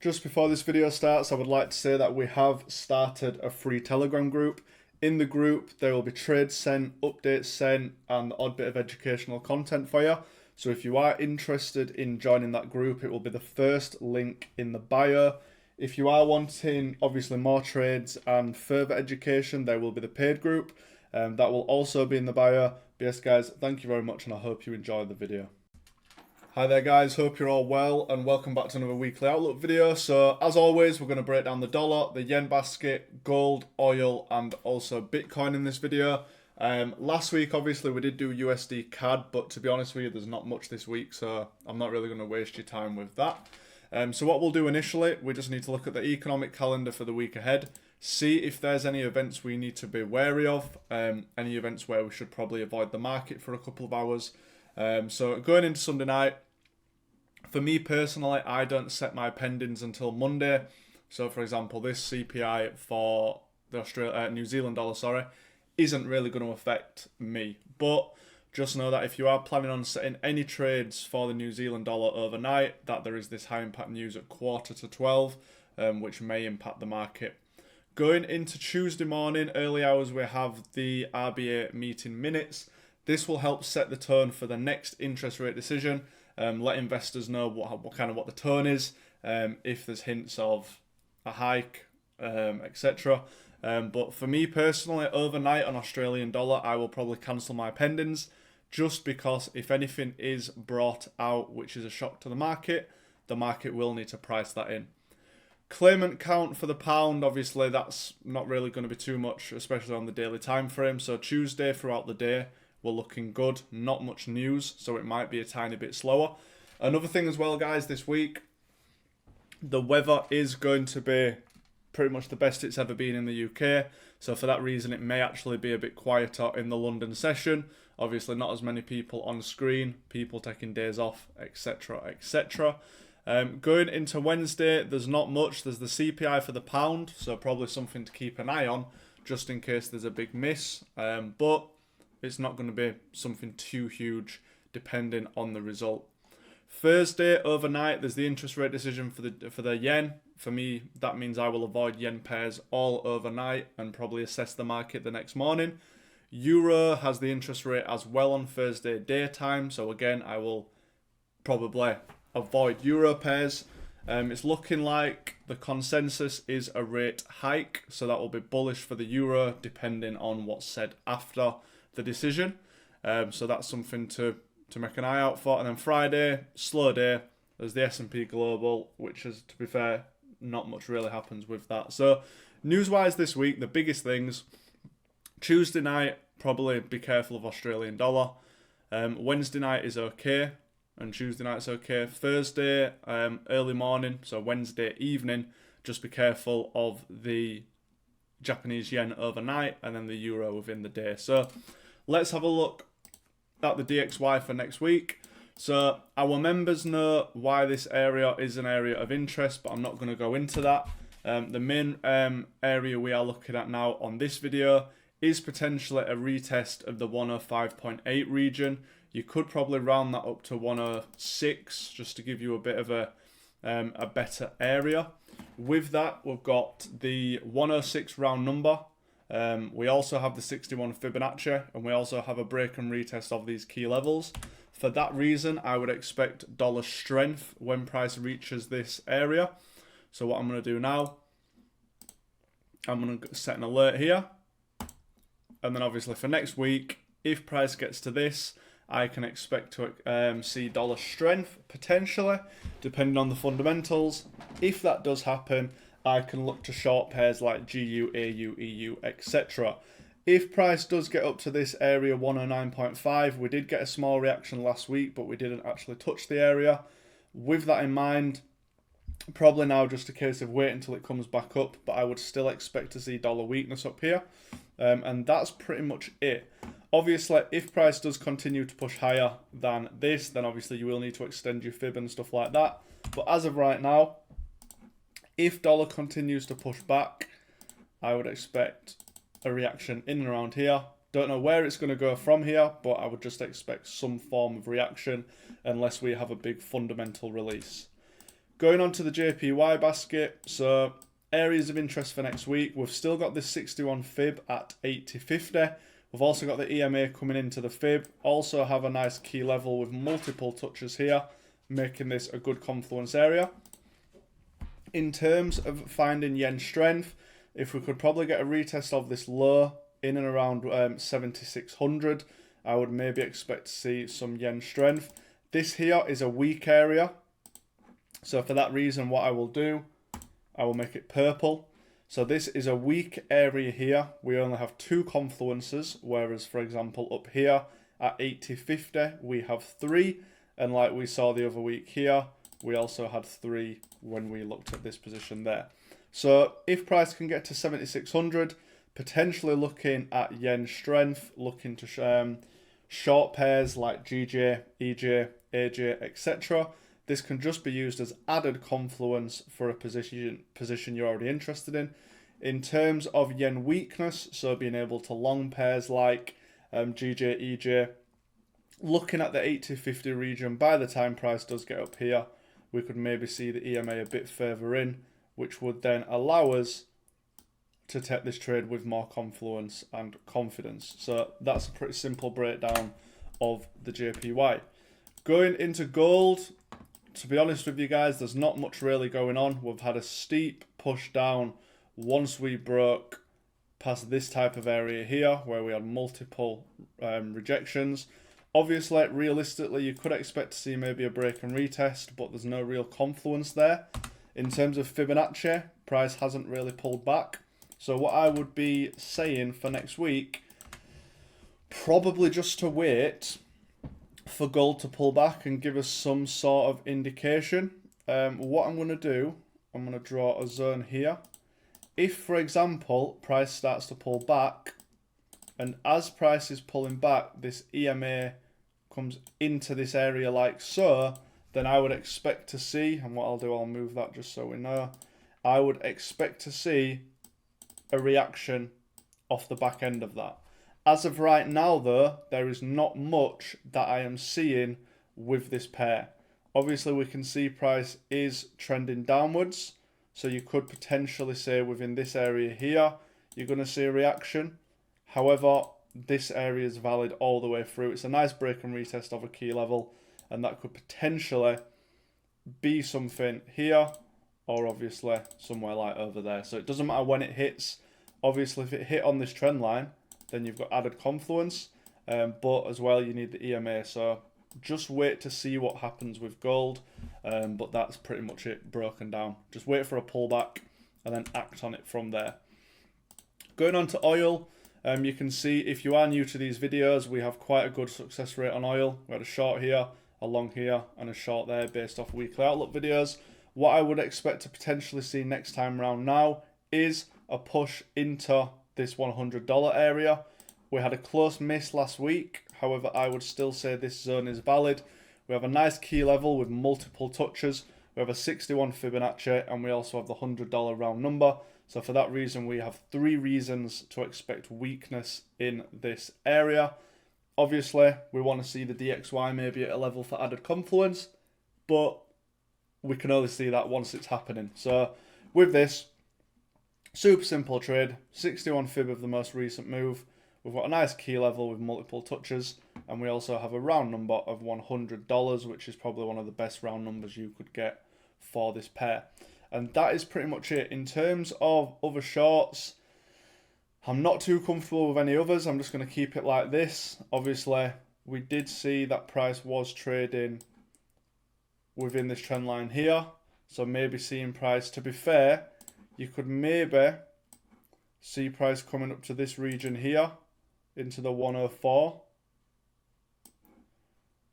Just before this video starts, I would like to say that we have started a free Telegram group. In the group, there will be trades sent, updates sent, and the odd bit of educational content for you. So if you are interested in joining that group, it will be the first link in the bio. If you are wanting, obviously, more trades and further education, there will be the paid group. That will also be in the bio. But yes, guys, thank you very much, and I hope you enjoy the video. Hi there, guys. Hope you're all well, and welcome back to another weekly outlook video. So, as always, we're going to break down the dollar, the yen basket, gold, oil, and also Bitcoin in this video. Last week, obviously, we did do USD CAD, but to be honest with you, there's not much this week, so I'm not really going to waste your time with that. So what we'll do initially, we just need to look at the economic calendar for the week ahead, see if there's any events we need to be wary of, any events where we should probably avoid the market for a couple of hours. So going into Sunday night, for me personally, I don't set my pendings until Monday. So for example, this CPI for the New Zealand dollar, isn't really going to affect me. But just know that if you are planning on setting any trades for the New Zealand dollar overnight, that there is this high impact news at 11:45, which may impact the market. Going into Tuesday morning, early hours, we have the RBA meeting minutes. This will help set the tone for the next interest rate decision. Let investors know what the tone is, if there's hints of a hike, etc. But for me personally, overnight on Australian dollar, I will probably cancel my pendings, just because if anything is brought out which is a shock to the market will need to price that in. Claimant count for the pound, obviously that's not really going to be too much, especially on the daily time frame. So Tuesday throughout the day, we're looking good. Not much news, so it might be a tiny bit slower. Another thing as well, guys, this week, the weather is going to be pretty much the best it's ever been in the UK. So for that reason, it may actually be a bit quieter in the London session. Obviously, not as many people on screen, people taking days off, etc., etc. Going into Wednesday, there's not much. There's the CPI for the pound, so probably something to keep an eye on, just in case there's a big miss. But it's not going to be something too huge, depending on the result. Thursday overnight, there's the interest rate decision for the yen. For me, that means I will avoid yen pairs all overnight and probably assess the market the next morning. Euro has the interest rate as well on Thursday daytime, so again, I will probably avoid euro pairs. It's looking like the consensus is a rate hike, so that will be bullish for the euro, depending on what's said after the decision. So that's something to make an eye out for. And then Friday, slow day, there's the S&P Global, which is, to be fair, not much really happens with that. So news-wise this week, the biggest things, Tuesday night, probably be careful of Australian dollar. Wednesday night is okay, and Tuesday night's okay. Thursday, early morning, so Wednesday evening, just be careful of the Japanese yen overnight and then the euro within the day. So let's have a look at the DXY for next week. So our members know why this area is an area of interest, but I'm not going to go into that. The main area we are looking at now on this video is potentially a retest of the 105.8 region. You could probably round that up to 106 just to give you a bit of a better area. With that, we've got the 106 round number. We also have the 61 Fibonacci, and we also have a break and retest of these key levels. For that reason, I would expect dollar strength when price reaches this area. So what I'm going to do now, I'm going to set an alert here. And then obviously for next week, if price gets to this, I can expect to see dollar strength, potentially, depending on the fundamentals. If that does happen, I can look to short pairs like GU, AU, EU, etc. If price does get up to this area 109.5, we did get a small reaction last week, but we didn't actually touch the area. With that in mind, probably now just a case of wait until it comes back up, but I would still expect to see dollar weakness up here. And that's pretty much it. Obviously, if price does continue to push higher than this, then obviously you will need to extend your fib and stuff like that. But as of right now, if dollar continues to push back, I would expect a reaction in and around here. Don't know where it's going to go from here, but I would just expect some form of reaction unless we have a big fundamental release. Going on to the JPY basket, so areas of interest for next week. We've still got this 61 fib at 80.50. We've also got the EMA coming into the fib. Also have a nice key level with multiple touches here, making this a good confluence area. In terms of finding yen strength, if we could probably get a retest of this low in and around 7,600, I would maybe expect to see some yen strength. This here is a weak area. So for that reason, what I will do, I will make it purple. So this is a weak area here. We only have 2 confluences, whereas, for example, up here at 80.50, we have 3. And like we saw the other week here, we also had 3 when we looked at this position there. So if price can get to 7,600, potentially looking at yen strength, looking to short pairs like GJ, EJ, AJ, etc. This can just be used as added confluence for a position you're already interested in. In terms of yen weakness, so being able to long pairs like GJ, EJ, looking at the 80.50 region, by the time price does get up here, we could maybe see the EMA a bit further in, which would then allow us to take this trade with more confluence and confidence. So that's a pretty simple breakdown of the JPY. Going into gold, to be honest with you guys, there's not much really going on. We've had a steep push down once we broke past this type of area here, where we had multiple rejections. Obviously, realistically, you could expect to see maybe a break and retest, but there's no real confluence there. In terms of Fibonacci, price hasn't really pulled back. So what I would be saying for next week, probably just to wait for gold to pull back and give us some sort of indication. What I'm going to do, I'm going to draw a zone here. If, for example, price starts to pull back, and as price is pulling back, this EMA comes into this area like so, then I would expect to see, and what I'll do, I'll move that just so we know, I would expect to see a reaction off the back end of that. As of right now, though, there is not much that I am seeing with this pair. Obviously, we can see price is trending downwards, so you could potentially say within this area here, you're going to see a reaction. However, this area is valid all the way through. It's a nice break and retest of a key level, and that could potentially be something here, or obviously somewhere like over there. So it doesn't matter when it hits. Obviously, if it hit on this trend line, then you've got added confluence, but as well you need the EMA. So just wait to see what happens with gold, but that's pretty much it broken down. Just wait for a pullback and then act on it from there. Going on to oil, you can see if you are new to these videos, we have quite a good success rate on oil. We had a short here, a long here, and a short there based off weekly outlook videos. What I would expect to potentially see next time around now is a push into this $100 area. We had a close miss last week. However, I would still say this zone is valid. We have a nice key level with multiple touches. We have a 61 Fibonacci, and we also have the $100 round number. So for that reason, we have 3 reasons to expect weakness in this area. Obviously, we want to see the DXY maybe at a level for added confluence, but we can only see that once it's happening. So with this, super simple trade, 61 fib of the most recent move. We've got a nice key level with multiple touches, and we also have a round number of $100, which is probably one of the best round numbers you could get for this pair. And that is pretty much it. In terms of other shorts, I'm not too comfortable with any others. I'm just going to keep it like this. Obviously, we did see that price was trading within this trend line here. So maybe seeing price, to be fair, you could maybe see price coming up to this region here into the 104.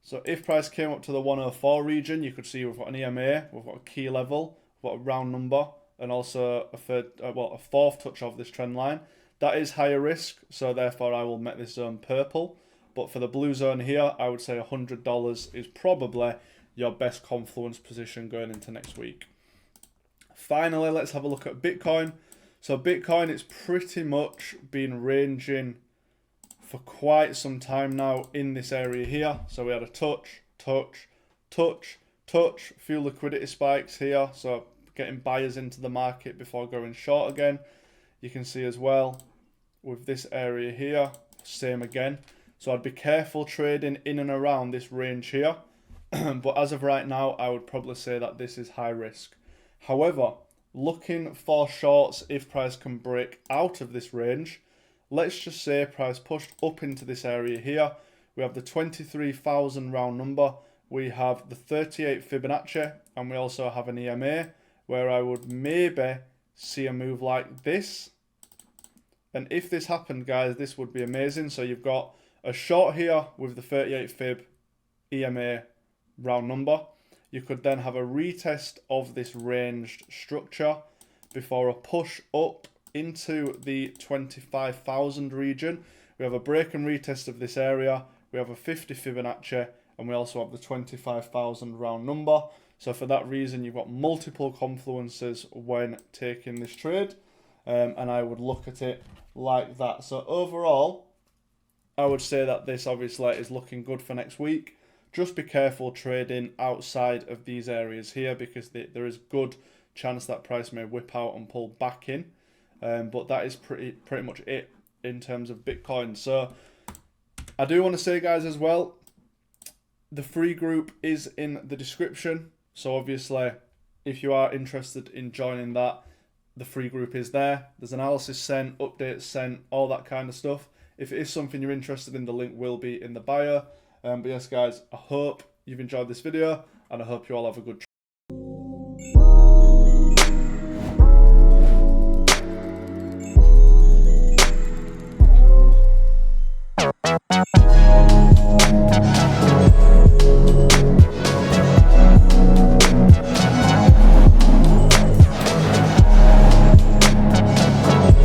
So if price came up to the 104 region, you could see we've got an EMA, we've got a key level, we've got a round number, and also a fourth touch of this trend line. That is higher risk, so therefore I will make this zone purple. But for the blue zone here, I would say $100 is probably your best confluence position going into next week. Finally, let's have a look at Bitcoin. So Bitcoin, it's pretty much been ranging for quite some time now in this area here. So we had a touch, touch, touch, touch, a few liquidity spikes here, so getting buyers into the market before going short again. You can see as well with this area here, same again. So I'd be careful trading in and around this range here. But as of right now, I would probably say that this is high risk. However, looking for shorts if price can break out of this range, let's just say price pushed up into this area here. We have the 23,000 round number. We have the 38 Fibonacci, and we also have an EMA where I would maybe see a move like this. And if this happened, guys, this would be amazing. So you've got a short here with the 38 Fib EMA round number. You could then have a retest of this ranged structure before a push up into the 25,000 region. We have a break and retest of this area. We have a 50 Fibonacci, and we also have the 25,000 round number. So for that reason, you've got multiple confluences when taking this trade. And I would look at it like that. So overall, I would say that this obviously is looking good for next week. Just be careful trading outside of these areas here, because there is good chance that price may whip out and pull back in. But that is pretty much it in terms of Bitcoin. So I do want to say, guys, as well, the free group is in the description. So obviously, if you are interested in joining that, the free group is there. There's analysis sent, updates sent, all that kind of stuff. If it is something you're interested in, the link will be in the bio. But yes, guys, I hope you've enjoyed this video, and I hope you all have a good